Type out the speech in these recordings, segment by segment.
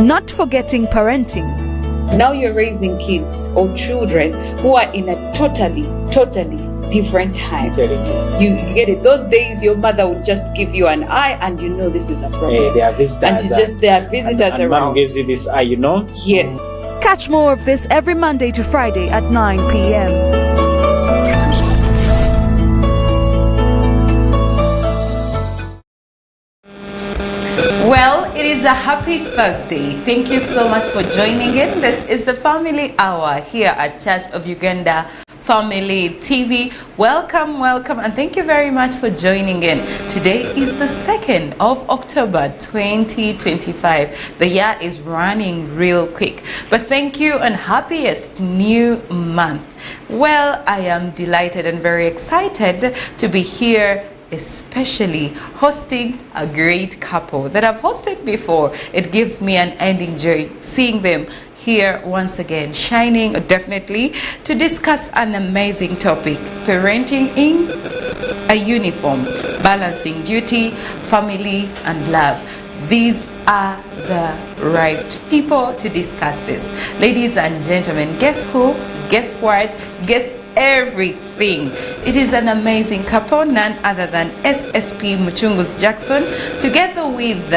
not forgetting parenting. Now you're raising kids or children who are in a totally different time. You get it. Those days your mother would just give you an eye and you know this is a problem. Hey, there are visitors. And it's just there are visitors and around. Mom gives you this eye, you know? Yes. Catch more of this every Monday to Friday at 9 p.m. Well, it is a happy Thursday. Thank you so much for joining in. This is the Family Hour here at Church of Uganda Family TV. Welcome, and thank you very much for joining in. Today is the 2nd of October 2025. The year is running real quick, but thank you and happiest new month. Well, I am delighted and very excited to be here, especially hosting a great couple that I've hosted before. It gives me an ending joy seeing them here once again, shining definitely to discuss an amazing topic: parenting in a uniform, balancing duty, family, and love. These are the right people to discuss this. Ladies and gentlemen, guess who? Guess what? Guess everything. It is an amazing couple, none other than SSP Mucunguzi Jackson, together with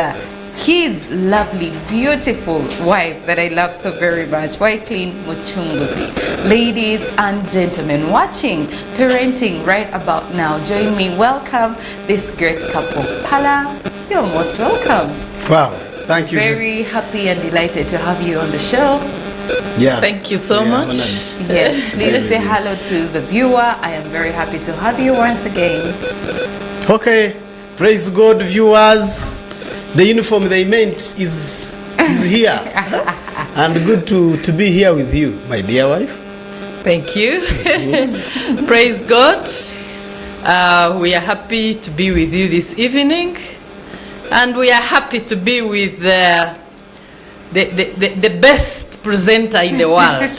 his lovely, beautiful wife that I love so very much, Wickyn Mucunguzi. Ladies and gentlemen, watching parenting right about now, join me. Welcome this great couple. Pala, you're most welcome. Wow, thank you. Very happy and delighted to have you on the show. Yeah. Thank you so much. Yes, please say hello to the viewer. I am very happy to have you once again. Okay, praise God, viewers. The uniform they meant is here. And good to be here with you, my dear wife. Thank you. Praise God. We are happy to be with you this evening. And we are happy to be with the best presenter in the world.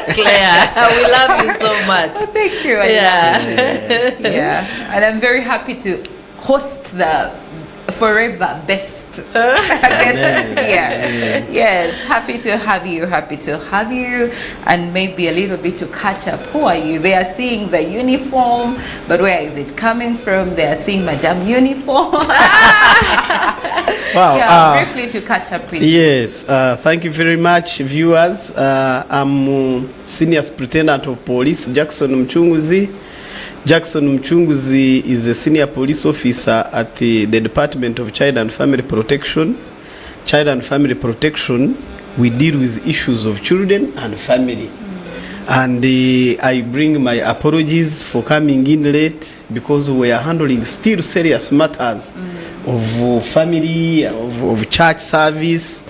Claire, we love you so much. Oh, thank you. Yeah. And I'm very happy to host the forever best guest here. Yes, happy to have you, and maybe a little bit to catch up. Who are you? They are seeing the uniform, but where is it coming from? They are seeing Madame Uniform. Wow. Yeah, briefly to catch up with you. Yes, thank you very much, viewers. I'm Senior Superintendent of Police Jackson Mucunguzi. Jackson Mucunguzi is a senior police officer at the Department of Child and Family Protection. Child and Family Protection, we deal with issues of children and family. And I bring my apologies for coming in late because we are handling still serious matters of family, of church service.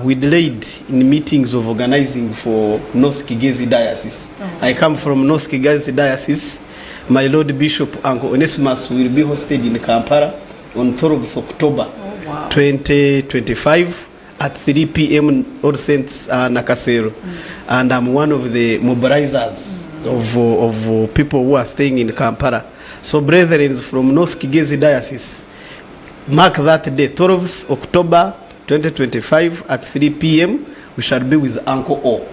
We delayed in meetings of organizing for North Kigezi Diocese. I come from North Kigezi Diocese. My Lord Bishop Uncle Onesimus will be hosted in Kampala on 12th October 2025 at 3 p.m. All Saints Nakasero. And I'm one of the mobilizers of people who are staying in Kampala. So brethren from North Kigezi Diocese, mark that day, 12th October 2025 at 3 p.m. We shall be with Uncle O.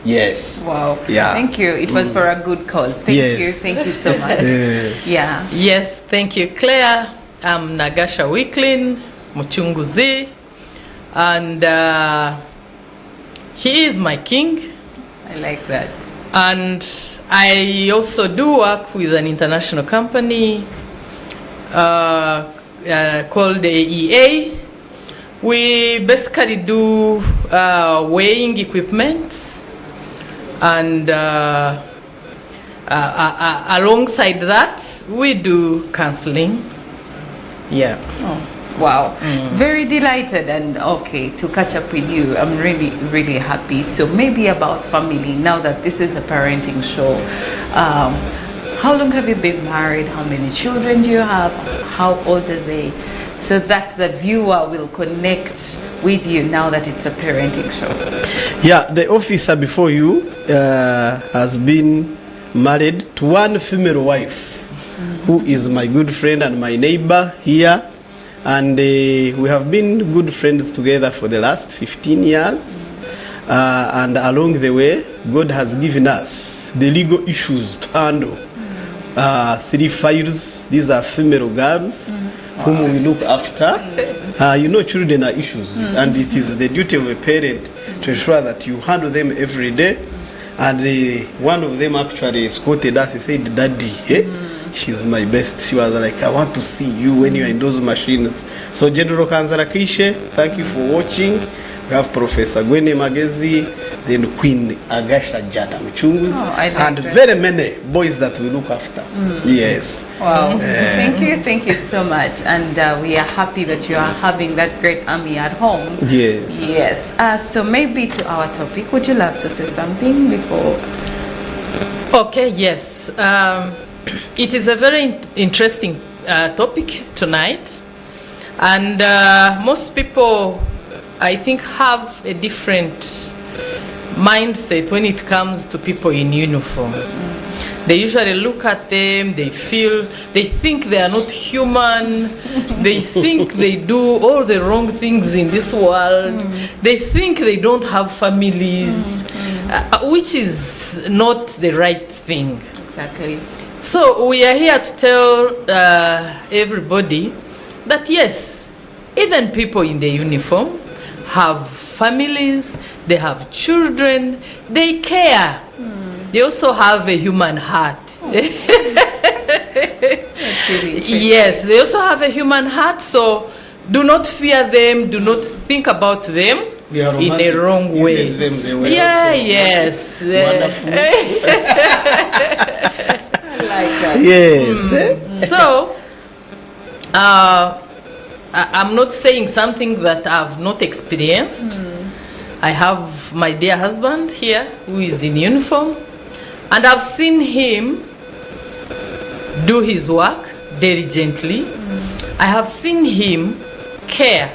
Yes. Wow. Yeah. Thank you. It was for a good cause. Thank you so much. Yeah. Yes, thank you, Claire. I'm Nagasha Wickyn Mucunguzi, and he is my king. I like that. And I also do work with an international company called AEA. We basically do weighing equipment, and alongside that, we do counseling. Yeah. Oh, wow. Very delighted and okay to catch up with you. I'm really happy. So maybe about family, now that this is a parenting show. How long have you been married? How many children do you have? How old are they? So that the viewer will connect with you now that it's a parenting show. Yeah, the officer before you has been married to one female wife who is my good friend and my neighbor here. And we have been good friends together for the last 15 years. And along the way, God has given us the legal issues to handle. 3 files. These are female girls whom we look after. You know, children are issues, and it is the duty of a parent to ensure that you handle them every day. And one of them actually escorted us. He said, "Daddy, she's my best." She was like, "I want to see you when you are in those machines." So General Kanzarakishe, thank you for watching. We have Professor Wickyn Mucunguzi, then Queen Agasha Jada Mucunguzi, and very many boys that we look after. Yes. Wow. Thank you so much. And we are happy that you are having that great army at home. Yes. Yes. So maybe to our topic, would you love to say something before? Okay, yes. It is a very interesting topic tonight. And most people, I think, have a different mindset when it comes to people in uniform. They usually look at them, they think they are not human, they think they do all the wrong things in this world, they think they don't have families, which is not the right thing. Exactly. So we are here to tell everybody that yes, even people in the uniform have families, they have children, they care. They also have a human heart. That's really Yes, they also have a human heart, so do not fear them, do not think about them in a wrong way. Yes. Wonderful. I like that. Yes. So, I'm not saying something that I've not experienced. I have my dear husband here who is in uniform, and I've seen him do his work diligently. I have seen him care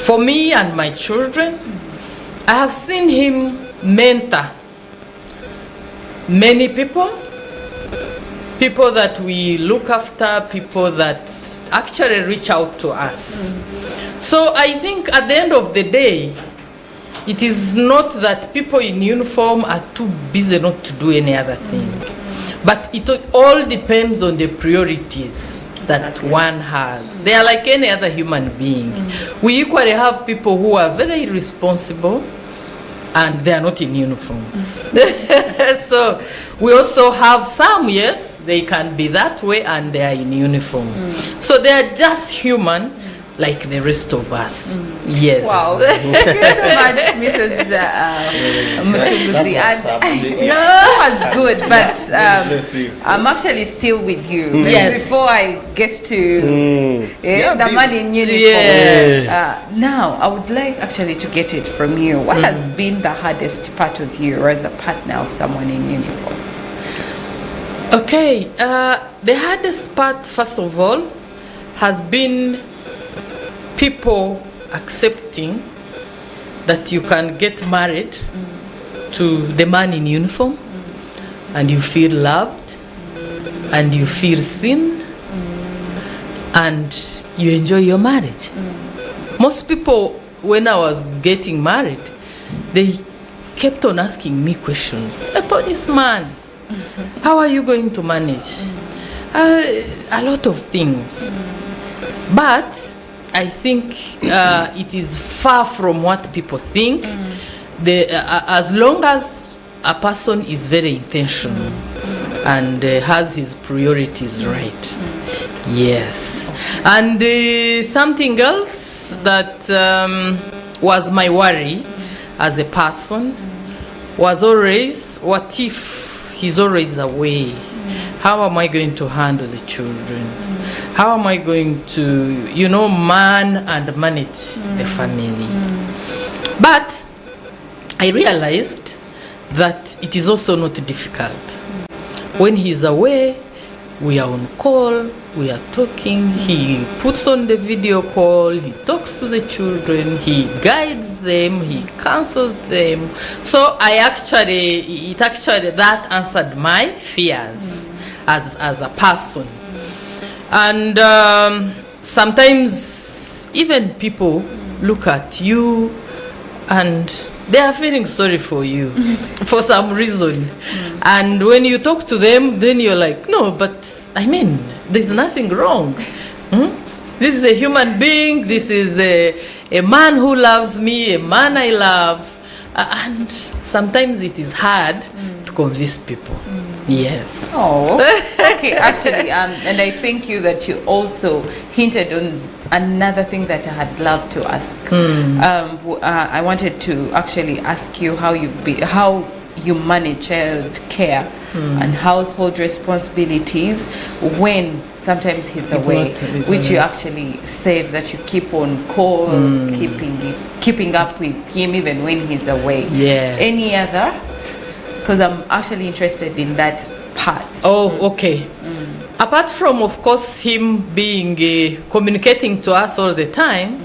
for me and my children. I have seen him mentor many people that we look after, people that actually reach out to us. So I think at the end of the day, it is not that people in uniform are too busy not to do any other thing. But it all depends on the priorities that one has. They are like any other human being. We equally have people who are very irresponsible and they are not in uniform. So we also have some, yes, they can be that way and they are in uniform. So they are just human like the rest of us. Yes. Wow. Thank you so much, Mrs. Mucunguzi. That was good, but I'm actually still with you. Yes. Before I get to the man in uniform. Yes. Now, I would like actually to get it from you. What has been the hardest part of you as a partner of someone in uniform? Okay. The hardest part, first of all, has been people accepting that you can get married to the man in uniform and you feel loved and you feel seen and you enjoy your marriage. Most people, when I was getting married, they kept on asking me questions. A policeman, how are you going to manage? A lot of things. But I think it is far from what people think. As long as a person is very intentional and has his priorities right. Yes. And something else that was my worry as a person was always, what if he's always away? How am I going to handle the children? How am I going to, man and manage the family? But I realized that it is also not difficult. When he's away, we are on call, we are talking, he puts on the video call, he talks to the children, he guides them, he counsels them. So that answered my fears as a person. And sometimes even people look at you and they are feeling sorry for you for some reason. And when you talk to them, then you're like, no, but I mean, there's nothing wrong. This is a human being. This is a man who loves me, a man I love. And sometimes it is hard to convince people. Yes. Oh, okay. Actually, and I thank you that you also hinted on another thing that I had loved to ask. I wanted to actually ask you how you manage child care and household responsibilities when sometimes he's away, which you actually said that you keep on call, keeping up with him even when he's away. Yes. Any other? Because I'm actually interested in that part. Oh, okay. Apart from, of course, him being communicating to us all the time,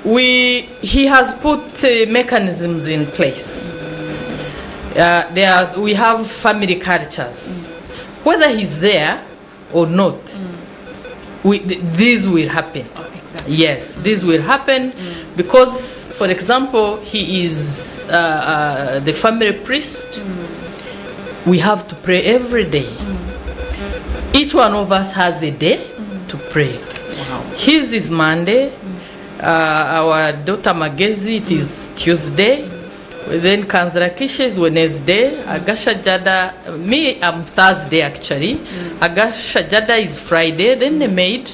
he has put mechanisms in place. We have family cultures. Whether he's there or not, this will happen. Oh, exactly. Yes, this will happen because, for example, he is the family priest. We have to pray every day. Each one of us has a day to pray. Wow. His is Monday. Our daughter Magezi, it is Tuesday. Then Kanzrakisha is Wednesday. Agasha Jada, me, I'm Thursday actually. Agasha Jada is Friday. Then the maid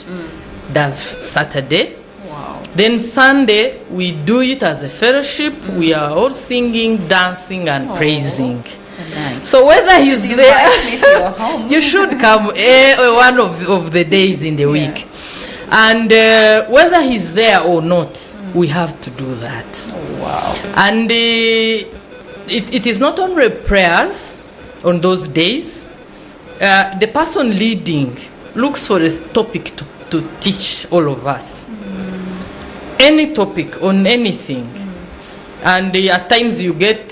does Saturday. Wow. Then Sunday, we do it as a fellowship. We are all singing, dancing, and praising. Nice. So whether he's You there, invite me to your home. you should come one of the days in the week. And whether he's there or not, we have to do that. Oh, wow. And it is not only prayers on those days. The person leading looks for a topic to teach all of us. Any topic on anything. And at times you get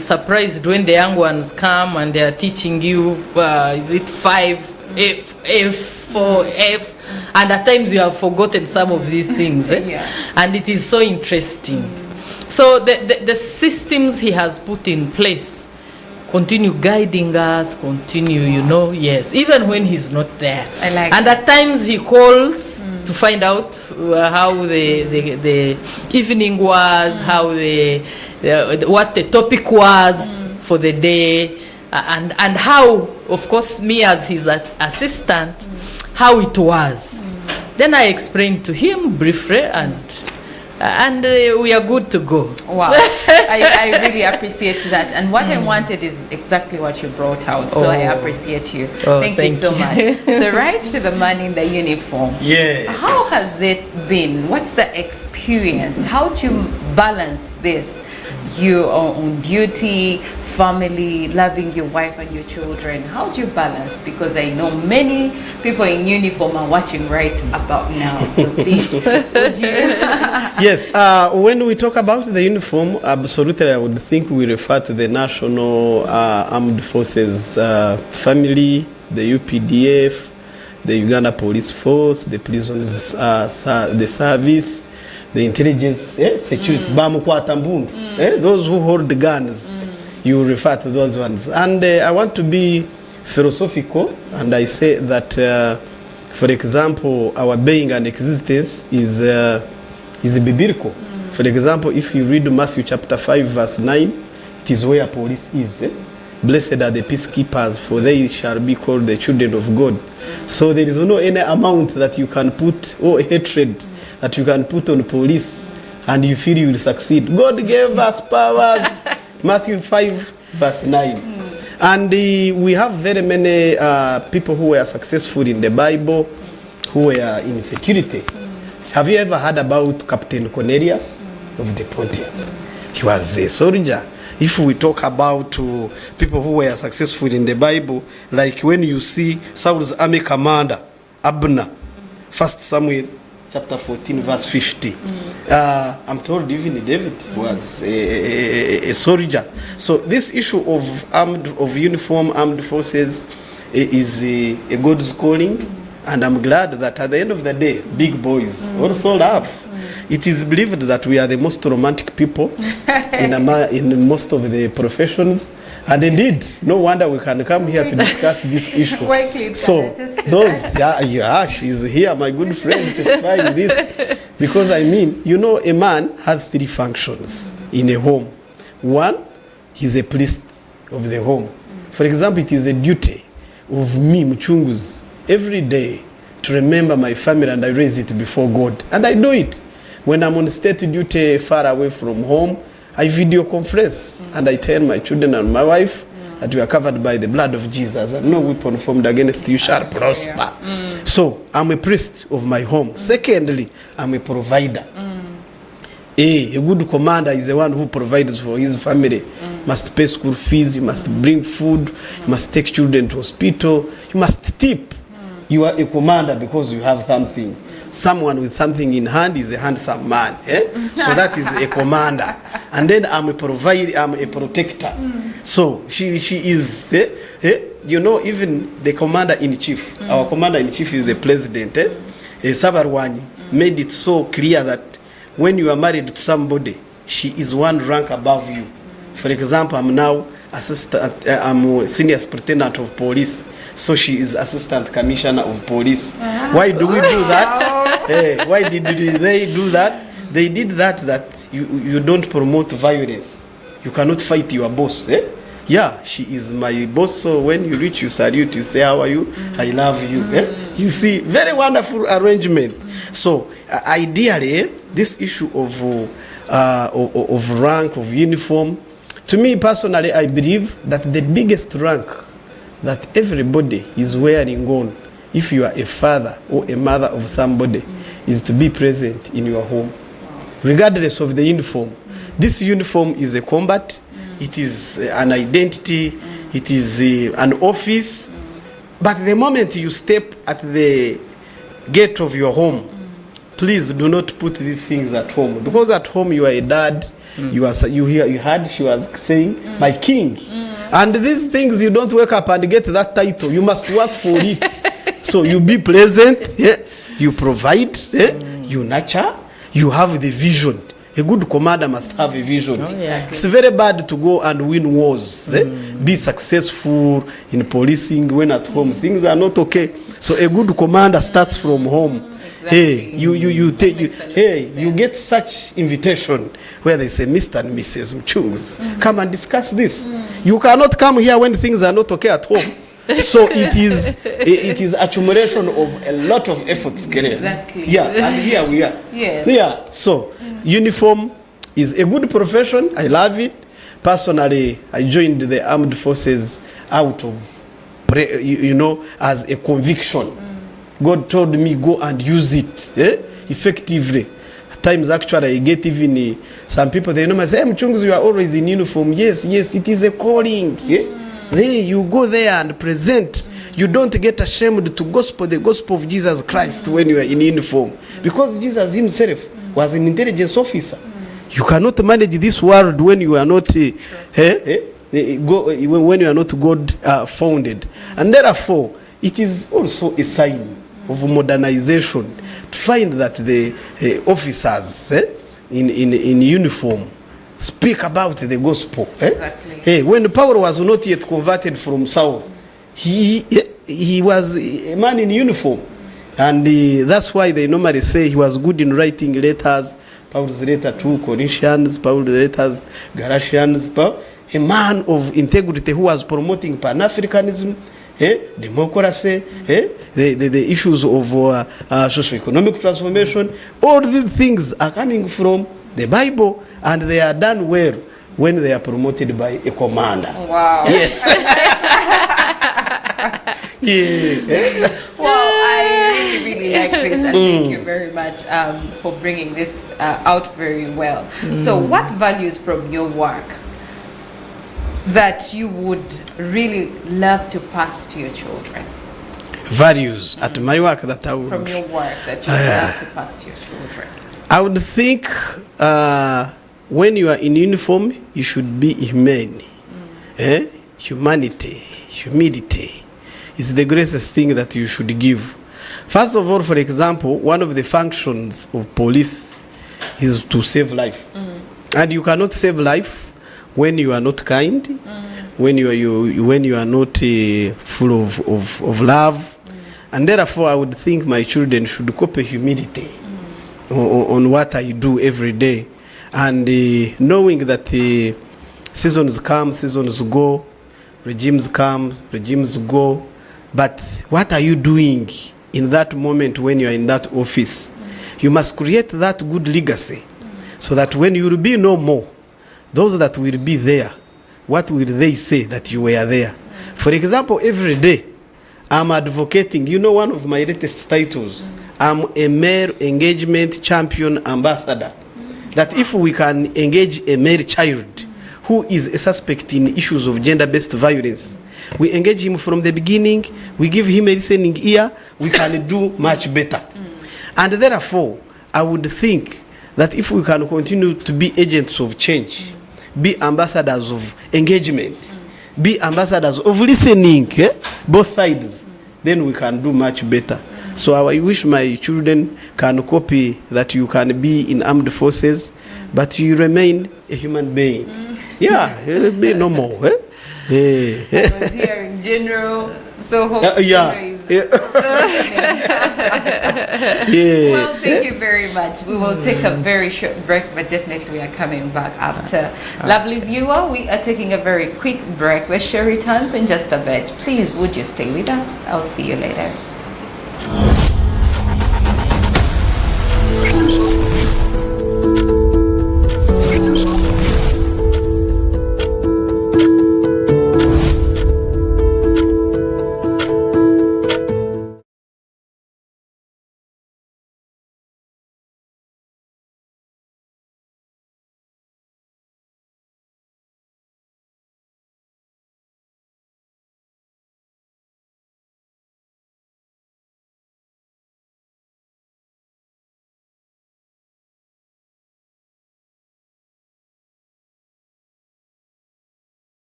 surprised when the young ones come and they are teaching you, is it 5 F's, 4 F's, and at times you have forgotten some of these things. And it is so interesting. So the systems he has put in place continue guiding us, continue, yes, even when he's not there. I like and that. At times he calls to find out how the evening was, how what the topic was for the day, and how, of course, me as his assistant, how it was. Then I explained to him briefly, and we are good to go. Wow. I really appreciate that. And what I wanted is exactly what you brought out. So I appreciate you. Thank you so much. So right to the man in the uniform. Yes. How has it been? What's the experience? How do you balance this? You are on duty, family, loving your wife and your children. How do you balance? Because I know many people in uniform are watching right about now. So please, would you? Yes, when we talk about the uniform, absolutely I would think we refer to the National Armed Forces family, the UPDF, the Uganda Police Force, the prisons, the service, the intelligence, security, those who hold the guns, you refer to those ones. And I want to be philosophical, and I say that, for example, our being and existence is biblical. For example, if you read Matthew chapter 5, verse 9, it is where police is. Blessed are the peacekeepers, for they shall be called the children of God. So there is no any amount that you can put, or hatred that you can put on police, and you feel you will succeed. God gave us powers. Matthew 5, verse 9. And we have very many people who were successful in the Bible, who were in security. Have you ever heard about Captain Cornelius of the Pontius? He was a soldier. If we talk about people who were successful in the Bible, like when you see Saul's army commander, Abner, 1 Samuel chapter 14, verse 50. I'm told even David was a soldier. So this issue of uniform armed forces is a God's calling, And I'm glad that at the end of the day, big boys also laugh. It is believed that we are the most romantic people in most of the professions. And indeed, no wonder we can come here to discuss this issue. So, she's here, my good friend, testifying this. Because I mean, you know, a man has 3 functions in a home. One, he's a priest of the home. For example, it is a duty of me, Mucunguzi, every day to remember my family and I raise it before God. And I do it. When I'm on state duty far away from home, I video conference and I tell my children and my wife that we are covered by the blood of Jesus and no weapon formed against you shall prosper. So I'm a priest of my home. Secondly, I'm a provider. A good commander is the one who provides for his family. Must pay school fees, you must bring food, you must take children to hospital, you must tip. You are a commander because you have something. Someone with something in hand is a handsome man. So that is a commander. And then I'm a provider, I'm a protector. So she is, you know, even the commander-in-chief, our commander-in-chief is the president, Clare Bwenje, made it so clear that when you are married to somebody, she is one rank above you. For example, I'm now I'm senior superintendent of police. So she is assistant commissioner of police. Why do we do that? Why did they do that? They did that you don't promote violence. You cannot fight your boss. Yeah, she is my boss. So when you reach, you salute, you say, how are you? I love you. You see, very wonderful arrangement. So ideally, this issue of rank, of uniform, to me personally, I believe that the biggest rank that everybody is wearing on, if you are a father or a mother of somebody, is to be present in your home, regardless of the uniform. This uniform is a combat, it is an identity, it is an office, but the moment you step at the gate of your home, please do not put these things at home, because at home you are a dad. You heard she was saying, my king. And these things, you don't wake up and get that title. You must work for it. So you be present, you provide, you nurture, you have the vision. A good commander must have a vision. It's very bad to go and win wars, be successful in policing when at home things are not okay. So a good commander starts from home. You get such invitation where they say, Mr. and Mrs. Mucunguzi, come and discuss this. You cannot come here when things are not okay at home. So it is accumulation of a lot of efforts. Exactly. Yeah, and here we are. Yes. Yeah. So uniform is a good profession. I love it. Personally, I joined the armed forces out of, as a conviction. God told me, go and use it effectively. At times, actually, I get even some people, they know, say, Mucunguzi, you are always in uniform. Yes, it is a calling. You go there and present. You don't get ashamed to the gospel of Jesus Christ when you are in uniform. Because Jesus himself was an intelligence officer. You cannot manage this world when you are not, when you are not God founded. And therefore, it is also a sign of modernization to find that the officers in uniform speak about the gospel. Exactly. When Paul was not yet converted from Saul, he was a man in uniform. And that's why they normally say he was good in writing letters. Paul's letter to Corinthians, Paul's letters, Galatians. A man of integrity who was promoting Pan-Africanism, democracy, the issues of socio-economic transformation. All these things are coming from the Bible, and they are done well when they are promoted by a commander. Wow. Yes. Wow, I really like this, and thank you very much for bringing this out very well. So what values from your work that you would really love to pass to your children? Values at my work that I would... From your work that you would love to pass to your children? I would think when you are in uniform, you should be humane. Humanity, humility is the greatest thing that you should give. First of all, for example, one of the functions of police is to save life. And you cannot save life when you are not kind, when you are not full of love. And therefore, I would think my children should copy humility on what I do every day. And knowing that seasons come, seasons go, regimes come, regimes go. But what are you doing in that moment when you are in that office? You must create that good legacy so that when you will be no more, those that will be there, what will they say that you were there? For example, every day I'm advocating, you know, one of my latest titles, I'm a male engagement champion ambassador. That if we can engage a male child who is a suspect in issues of gender-based violence, we engage him from the beginning, we give him a listening ear, we can do much better. And therefore, I would think that if we can continue to be agents of change, be ambassadors of engagement, be ambassadors of listening, both sides, then we can do much better. So I wish my children can copy that you can be in armed forces, but you remain a human being. Yeah, it'll be no more. I was hearing General, so hope Well, thank you very much. We will take a very short break, but definitely we are coming back after. Lovely viewer, we are taking a very quick break. The show returns in just a bit. Please, would you stay with us? I'll see you later.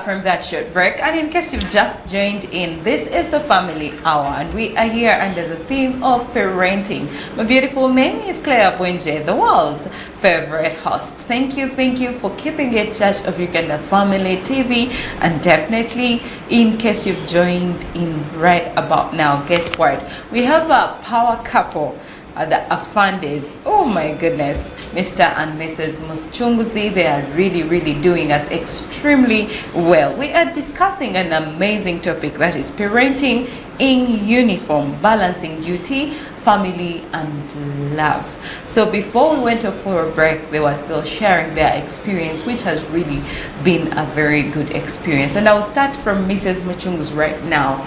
from that short break, and in case you've just joined in, this is the Family Hour, and we are here under the theme of parenting. My beautiful name is Clare Bwenje, the world's favorite host. Thank you for keeping it Church of Uganda Family TV, and definitely, in case you've joined in right about now, guess what? We have a power couple. The Afandes, oh my goodness, Mr. and Mrs. Mucunguzi, they are really doing us extremely well. We are discussing an amazing topic, that is parenting in uniform, balancing duty, family and love. So before we went off for a break, they were still sharing their experience, which has really been a very good experience. And I'll start from Mrs. Mucunguzi right now.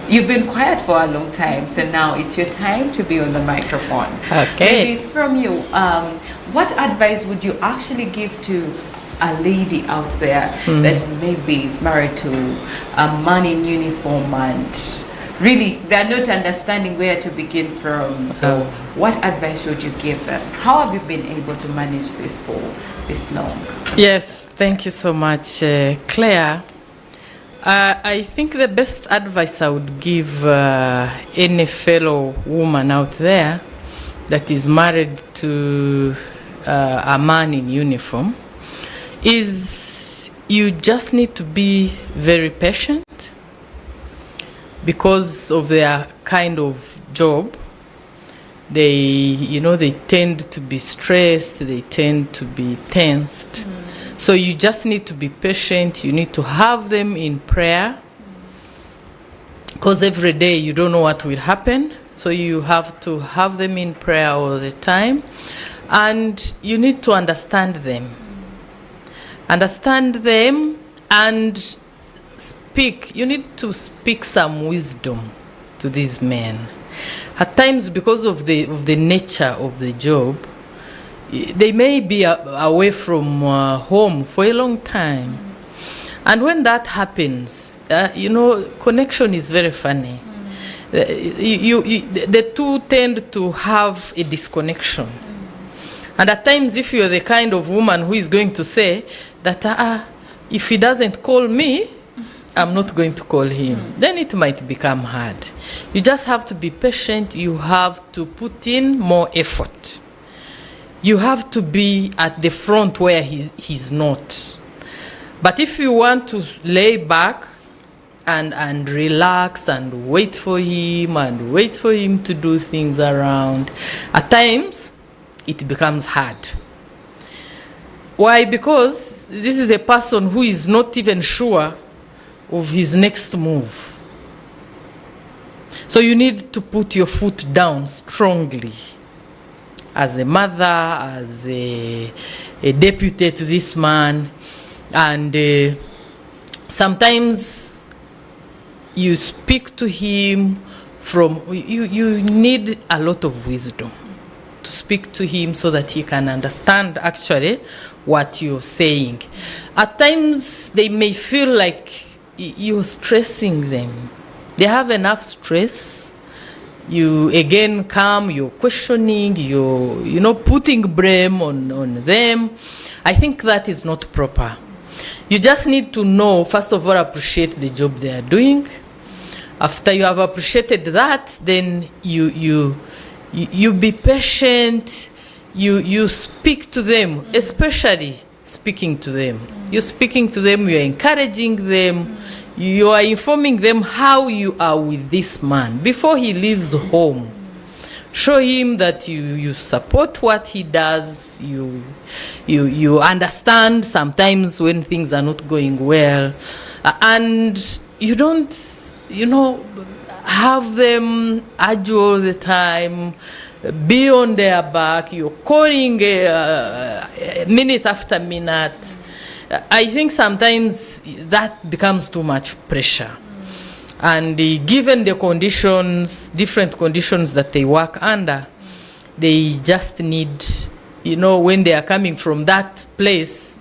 You've been quiet for a long time, so now it's your time to be on the microphone. Okay. Maybe from you, what advice would you actually give to a lady out there that maybe is married to a man in uniform and really they're not understanding where to begin from? So what advice would you give them? How have you been able to manage this for this long? Yes, thank you so much, Claire. I think the best advice I would give any fellow woman out there that is married to a man in uniform is you just need to be very patient because of their kind of job. They tend to be stressed, they tend to be tensed. So you just need to be patient. You need to have them in prayer because every day you don't know what will happen. So you have to have them in prayer all the time. And you need to understand them. Understand them and speak. You need to speak some wisdom to these men. At times, because of the nature of the job, they may be away from home for a long time. And when that happens, connection is very funny. The two tend to have a disconnection. And at times, if you're the kind of woman who is going to say that if he doesn't call me, I'm not going to call him, then it might become hard. You just have to be patient. You have to put in more effort. You have to be at the front where he's not. But if you want to lay back and relax and wait for him to do things around, at times it becomes hard. Why? Because this is a person who is not even sure of his next move. So you need to put your foot down strongly. As a mother, as a deputy to this man, and sometimes you speak to him you need a lot of wisdom to speak to him so that he can understand actually what you're saying. At times they may feel like you're stressing them. They have enough stress. You again come, you're questioning, you're putting blame on them. I think that is not proper. You just need to know, first of all, appreciate the job they are doing. After you have appreciated that, then you be patient. You speak to them, especially speaking to them. You're speaking to them, you're encouraging them. You are informing them how you are with this man before he leaves home. Show him that you support what he does. You understand sometimes when things are not going well, and you don't have them argue all the time, be on their back. You're calling minute after minute. I think sometimes that becomes too much pressure. And given the conditions, different conditions that they work under, they just need, when they are coming from that place,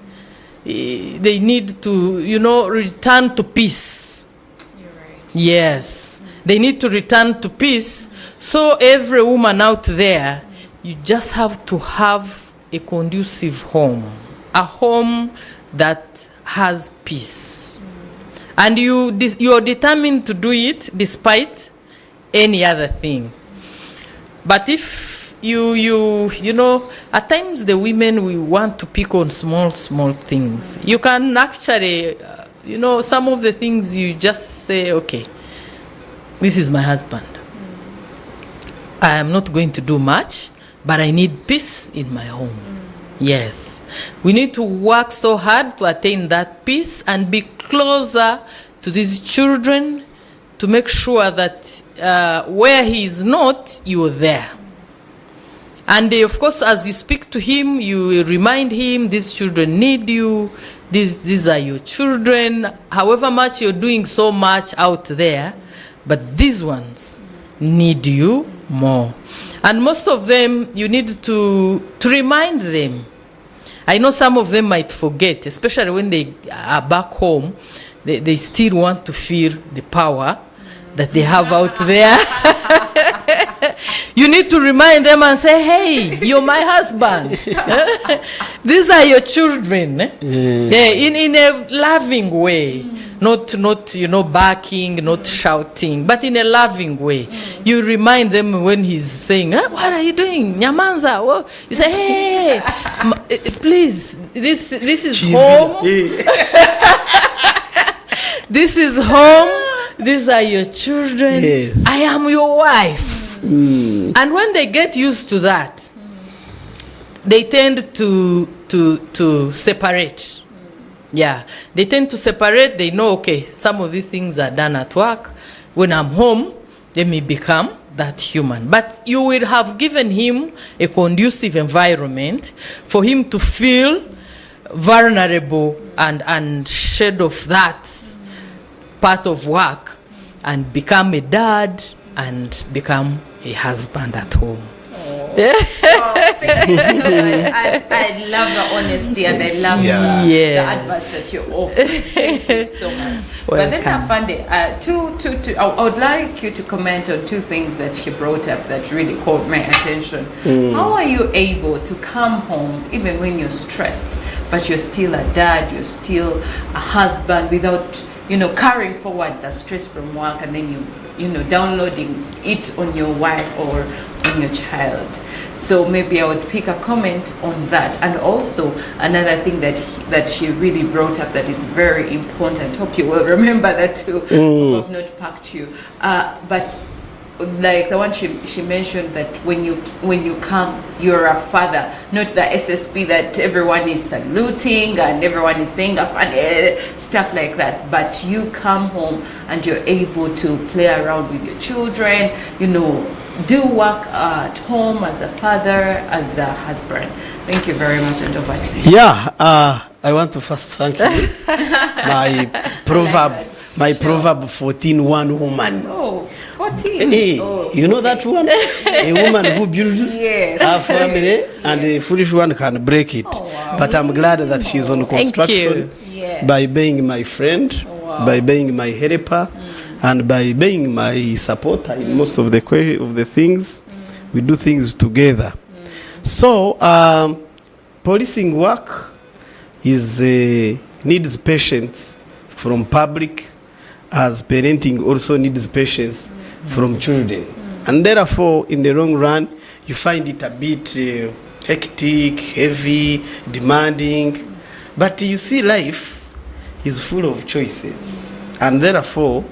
they need to, return to peace. You're right. Yes. They need to return to peace. So every woman out there, you just have to have a conducive home. A home that has peace. And you're determined to do it despite any other thing. But if you know, at times the women, we want to pick on small things. You can actually, you know, some of the things you just say, okay, this is my husband. I am not going to do much, but I need peace in my home. Yes. We need to work so hard to attain that peace and be closer to these children to make sure that where he is not, you are there. And of course, as you speak to him, you remind him, these children need you, these are your children, however much you're doing so much out there, but these ones need you more. And most of them, you need to remind them. I know some of them might forget, especially when they are back home, they still want to feel the power that they have out there. You need to remind them and say, hey, you're my husband. These are your children. Yeah, in a loving way. Not you know, barking, not shouting, but in a loving way. You remind them when he's saying, what are you doing? Nyamanza. Well, you say, hey, please, this is home. This is home. These are your children. Yes. I am your wife. And when they get used to that, they tend to separate. Yeah, they tend to separate. They know, okay, some of these things are done at work. When I'm home, they may become that human. But you will have given him a conducive environment for him to feel vulnerable and shed off that part of work and become a dad and become a husband at home. Thank you so much. I love the honesty and I love the advice that you're offering. Thank you so much. But then Afande, I would like you to comment on two things that she brought up that really caught my attention. How are you able to come home even when you're stressed, but you're still a dad, you're still a husband, without, you know, carrying forward the stress from work and then you know, downloading it on your wife or on your child? So maybe I would pick a comment on that. And also another thing that she really brought up that is very important. Hope you will remember that too. I've not packed you. But like the one she mentioned, that when you come, you're a father, not the SSP that everyone is saluting and everyone is saying stuff like that. But you come home and you're able to play around with your children, you know, do work at home as a father, as a husband. Thank you very much, and over to you. Yeah, I want to first thank you. My proverb 14, one woman. Oh, 14. You know that one? A woman who builds her family, and a foolish one can break it. Oh, wow. But I'm glad that she's on construction by being my friend, by being my helper, and by being my supporter in most of the things. We do things together. So policing work is needs patience from public, as parenting also needs patience from children. And therefore, in the long run, you find it a bit hectic, heavy, demanding. But you see, life is full of choices. And therefore,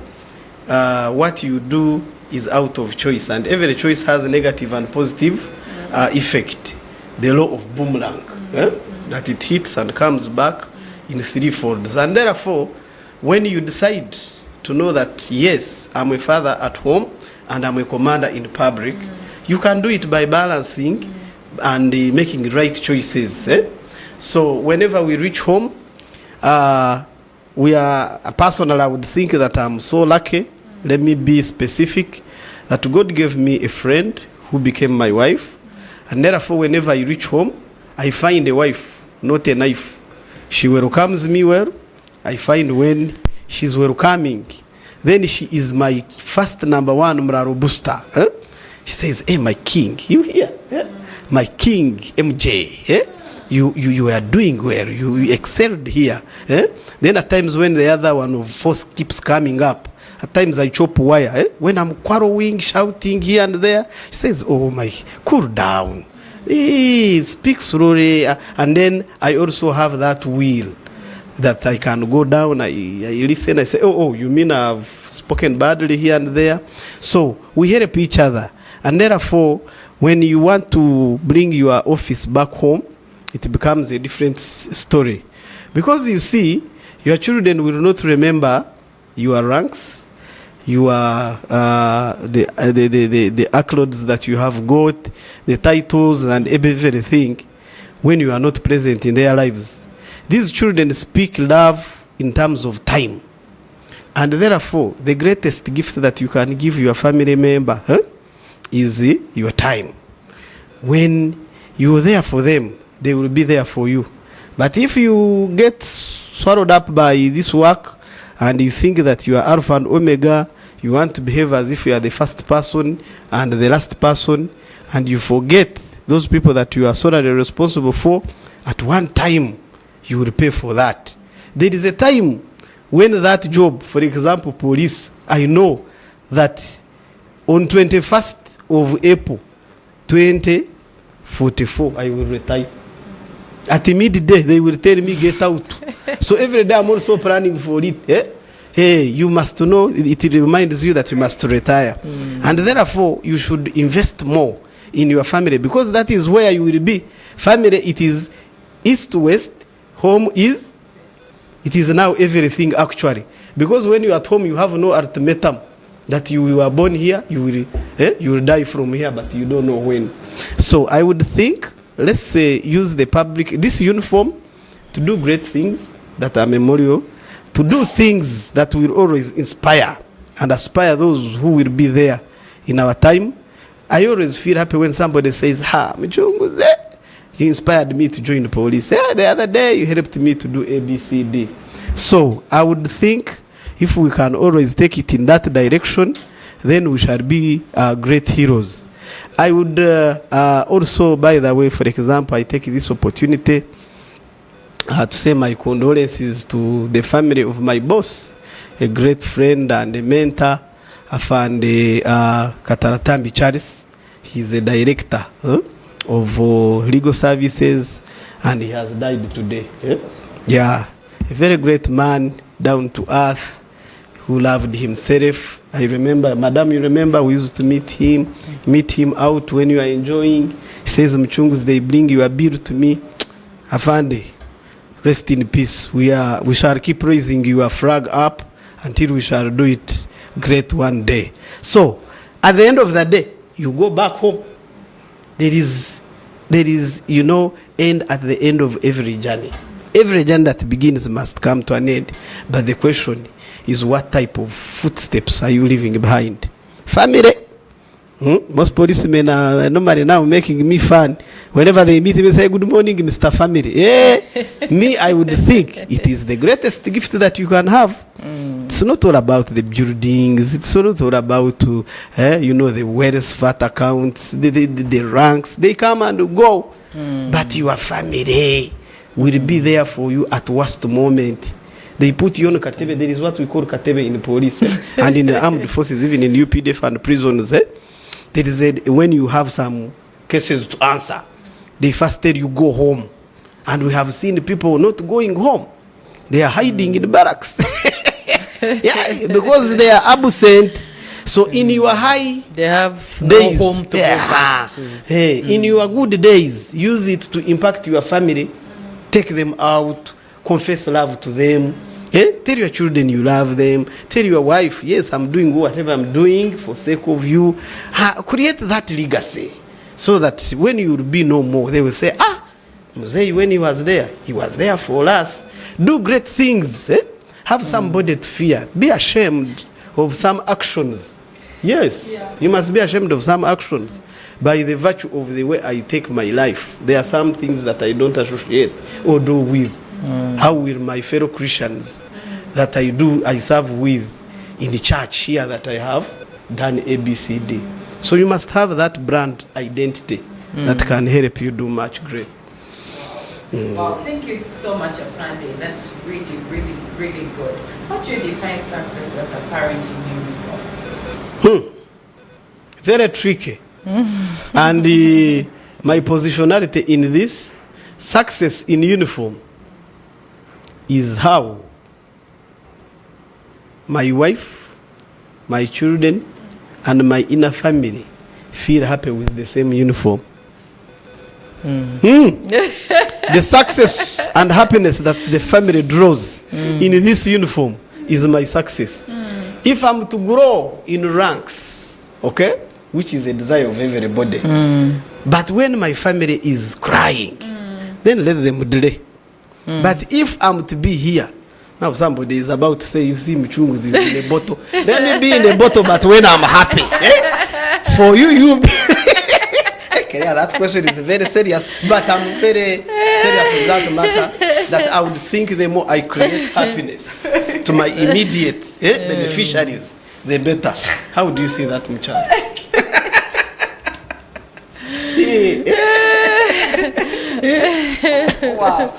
what you do is out of choice, and every choice has a negative and positive effect. The law of boomerang, that it hits and comes back in three folds. And therefore, when you decide to know that, yes, I'm a father at home and I'm a commander in public, you can do it by balancing and making right choices. So whenever we reach home, we are, personally, I would think that I'm so lucky. Let me be specific, that God gave me a friend who became my wife. And therefore, whenever I reach home, I find a wife, not a knife. She welcomes me well. I find when she's welcoming, then she is my first number one mraro booster. She says, hey, my king, you here? My king, MJ. you are doing well, you excelled here. Then at times when the other one of force keeps coming up, at times I chop wire. When I'm quarreling, shouting here and there, she says, oh my, cool down. Speak slowly. And then I also have that will that I can go down, I listen, I say, oh, you mean I've spoken badly here and there? So we help each other. And therefore, when you want to bring your office back home, it becomes a different story. Because you see, your children will not remember your ranks, your the accolades that you have got, the titles and everything, when you are not present in their lives. These children speak love in terms of time. And therefore, the greatest gift that you can give your family member is your time. When you're there for them, they will be there for you. But if you get swallowed up by this work and you think that you are alpha and omega, you want to behave as if you are the first person and the last person, and you forget those people that you are solely responsible for, at one time you will pay for that. There is a time when that job, for example, police, I know that on 21st of April 2044, I will retire. At midday, they will tell me, get out. So every day I'm also planning for it. Hey, you must know, it reminds you that you must retire. And therefore, you should invest more in your family, because that is where you will be. Family, it is east to west. Home is, it is now everything actually. Because when you are at home, you have no ultimatum that you were born here, you will die from here, but you don't know when. So I would think, let's say, use the public, this uniform, to do great things that are memorial, to do things that will always inspire and aspire those who will be there in our time. I always feel happy when somebody says, Mucunguzi, you inspired me to join the police. The other day you helped me to do ABCD. So I would think if we can always take it in that direction, then we shall be great heroes. I would also, by the way, for example, I take this opportunity to say my condolences to the family of my boss, a great friend and a mentor, Afande Kataratambi Charles. He's a director of legal services, and he has died today. Yeah, a very great man, down to earth, who loved himself. I remember, Madam, you remember we used to meet him out when you are enjoying. He says, Mucunguzi, they bring your beer to me. Afande, rest in peace. We shall keep raising your flag up until we shall do it great one day. So, at the end of the day, you go back home. There is, end at the end of every journey. Every journey that begins must come to an end. But the question is, what type of footsteps are you leaving behind? Family. Most policemen are normally now making me fun. Whenever they meet me, they say, good morning, Mr. Family. Me, I would think it is the greatest gift that you can have. It's not all about the buildings. It's not all about, the wealth, fat accounts, the ranks. They come and go. But your family will be there for you at worst moment. They put you on katebe. There is what we call katebe in the police and in the armed forces, even in UPDF and prisons. There is when you have some cases to answer, they first tell you go home. And we have seen people not going home. They are hiding in the barracks. Yeah, because they are absent. So in your high they have days, no home to go back to. In your good days, use it to impact your family. Take them out, confess love to them. Tell your children you love them. Tell your wife, yes, I'm doing whatever I'm doing for sake of you. Create that legacy so that when you will be no more, they will say, Mzee, when he was there for us. Do great things. Have somebody to fear. Be ashamed of some actions. Yes, you must be ashamed of some actions. By the virtue of the way I take my life, there are some things that I don't associate or do with. How will my fellow Christians that I serve with in the church here that I have done ABCD? So you must have that brand identity that can help you do much great. Wow, thank you so much, Afande. That's really, really, really good. How do you define success as a parent in uniform? Very tricky. And my positionality in this, success in uniform is how my wife, my children, and my inner family feel happy with the same uniform. The success and happiness that the family draws in this uniform is my success. If I'm to grow in ranks, okay, which is a desire of everybody, but when my family is crying, then let them delay. But if I'm to be here, now somebody is about to say, you see, Mucunguzi is in a bottle. Let me be in a bottle, but when I'm happy. For you, you be. Okay, yeah, that question is very serious, but I'm very serious in that matter, that I would think the more I create happiness to my immediate beneficiaries, the better. How do you see that, Muchan? Wow.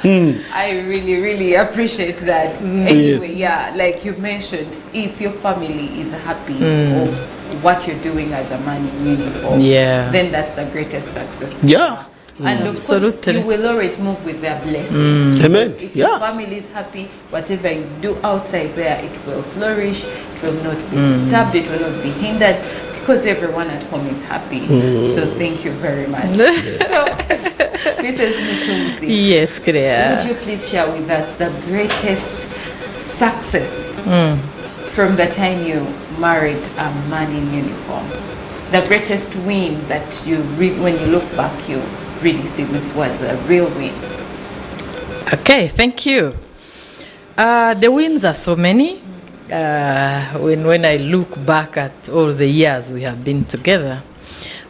I really, really appreciate that. Anyway, yeah, like you mentioned, if your family is happy of what you're doing as a man in uniform, then that's the greatest success. Yeah. And of course, you will always move with their blessing. Amen. If your family is happy, whatever you do outside there, it will flourish, it will not be disturbed, it will not be hindered, because everyone at home is happy. So thank you very much. So, Mrs. Mucunguzi, Yes, Clare. would you please share with us the greatest success from the time you married a man in uniform? The greatest win that you when you look back, you really see this was a real win. Okay, thank you. The wins are so many. When I look back at all the years we have been together,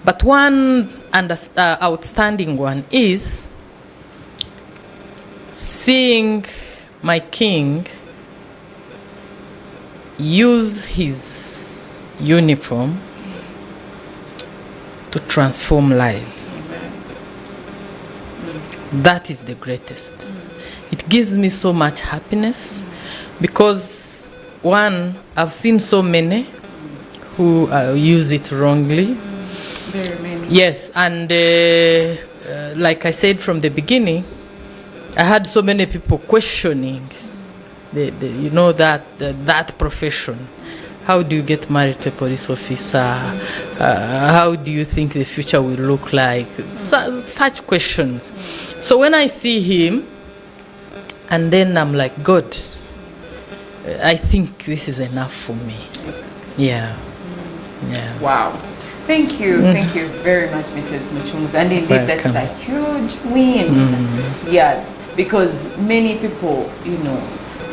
but one outstanding one is seeing my king use his uniform to transform lives. That is the greatest. It gives me so much happiness because, one, I've seen so many who use it wrongly. Very many. Yes, and like I said from the beginning, I had so many people questioning that profession. How do you get married to a police officer? How do you think the future will look like? Such questions. So when I see him, and then I'm like, God, I think this is enough for me. Yeah. Yeah. Wow. Thank you. Thank you very much, Mrs. Mucunguzi. And indeed, Welcome. that's a huge win. Yeah, because many people,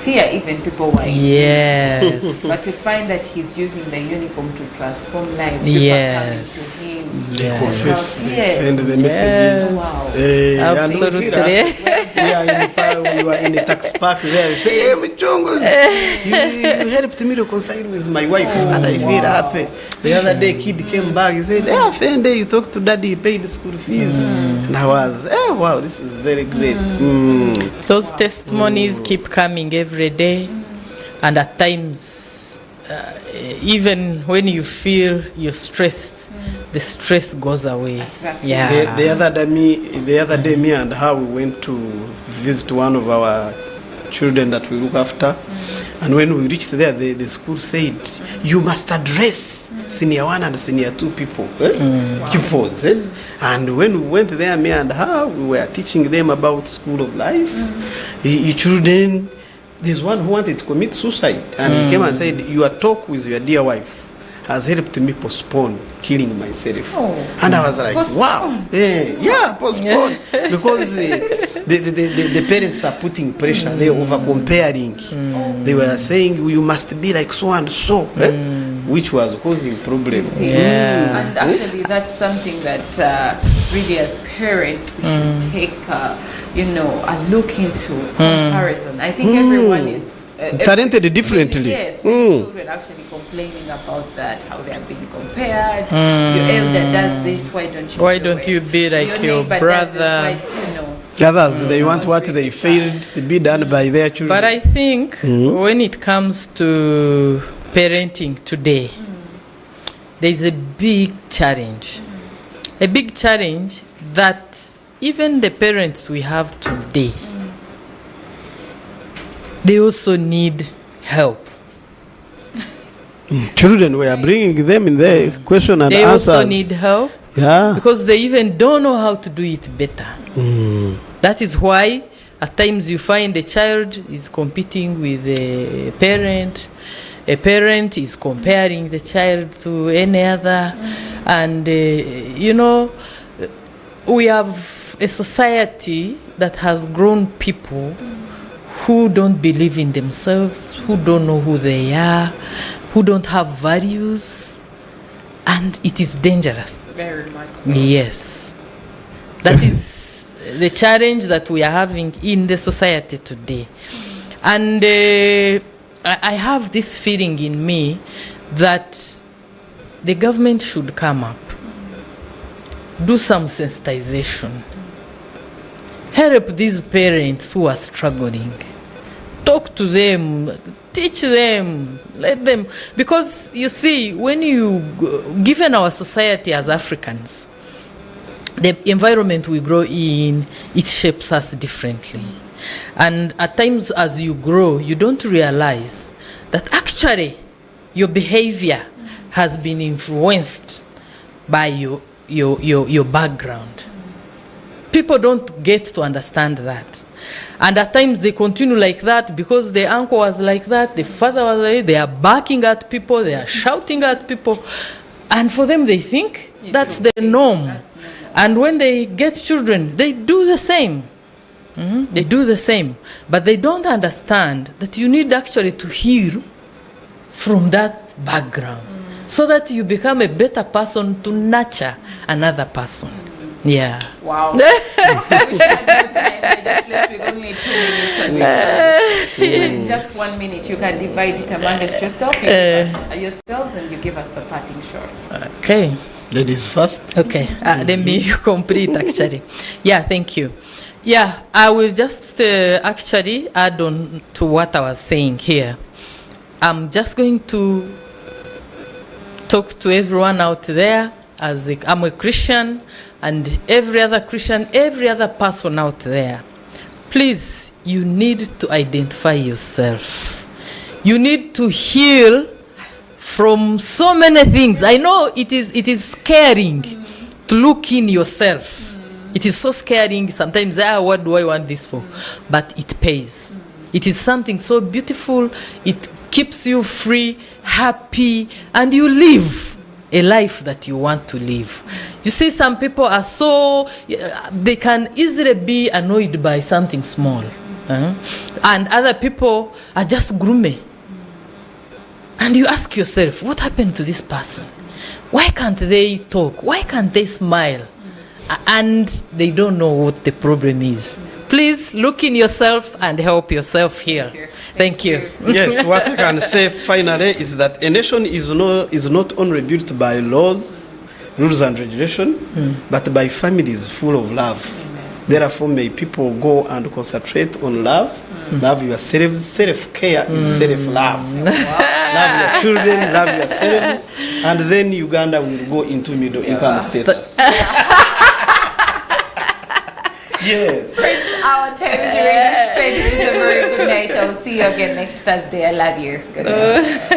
fear even people who are in Yes. but to find that he's using the uniform to transform lives, people Yes. are coming to him. They Yes. confess, they Yes. send the messages. Wow. Absolutely. We are in a tax park there. They say, hey, Mucunguzi, you helped me reconcile with my wife, and I feel happy. The other day, kid came back. He said, hey, Fende, you talked to daddy, he paid the school fees. And I was, wow, this is very great. Those testimonies keep coming every day, and at times, even when you feel you're stressed, the stress goes away. Exactly. Yeah. The other day, me and her, we went to visit one of our children that we look after. And when we reached there, the school said, you must address senior 1 and senior 2 people. Pupils. And when we went there, me and her, we were teaching them about school of life. You children, there's one who wanted to commit suicide. And he came and said, your talk with your dear wife has helped me postpone killing myself. And I was like, wow. Postpone. Because the parents are putting pressure. They're over comparing. They were saying, you must be like so and so. Which was causing problems. And actually, that's something that really, as parents, we should take, a look into comparison. I think everyone is talented differently. Yes, many children actually complaining about that, how they are being compared. Your elder does this, why don't you? Why do don't it? you be like your neighbor brother? does this, why, Others, they want what they failed to be done by their children. But I think when it comes to parenting today, there's a big challenge. A big challenge that even the parents we have today, they also need help. Children, we are bringing them in the question and They answers. also need help. Yeah. Because they even don't know how to do it better. That is why at times you find a child is competing with a parent is comparing the child to any other, and we have a society that has grown people who don't believe in themselves, who don't know who they are, who don't have values, and it is dangerous. Very much so. Yes. That is the challenge that we are having in the society today. And I have this feeling in me that the government should come up, do some sensitization, help these parents who are struggling, talk to them, teach them, let them, because you see, when you, given our society as Africans, the environment we grow in, it shapes us differently. And at times as you grow, you don't realize that actually your behavior has been influenced by your background. People don't get to understand that. And at times they continue like that because the uncle was like that, the father was like that, they are barking at people, they are shouting at people. And for them, they think that's the norm. And when they get children, they do the same. They do the same. But they don't understand that you need actually to heal from that background so that you become a better person to nurture another person. Yeah. Wow. We wish I had time. I just left with only 2 minutes on it. In just 1 minute, you can divide it amongst yourself. You give us yourselves, and you give us the parting shots. Okay. Ladies first. Okay. Let me complete actually. Yeah, thank you. Yeah, I will just actually add on to what I was saying here. I'm just going to talk to everyone out there as I'm a Christian, and every other Christian, every other person out there. Please, you need to identify yourself. You need to heal from so many things. I know it is scaring to look in yourself. It is so scaring sometimes. What do I want this for? But it pays. It is something so beautiful. It keeps you free, happy, and you live a life that you want to live. You see, some people are so, they can easily be annoyed by something small. And other people are just gloomy. And you ask yourself, what happened to this person? Why can't they talk? Why can't they smile? And they don't know what the problem is. Please look in yourself and help yourself heal. Thank you. Yes, what I can say finally is that a nation is not only built by laws, rules and regulation, but by families full of love. Therefore, may people go and concentrate on love. Love yourselves. Self-care is self-love. Love your children, love yourselves, and then Uganda will go into middle income status. Yes. Our time is already spent. It is a very good night. I'll see you again next Thursday. I love you. Good night.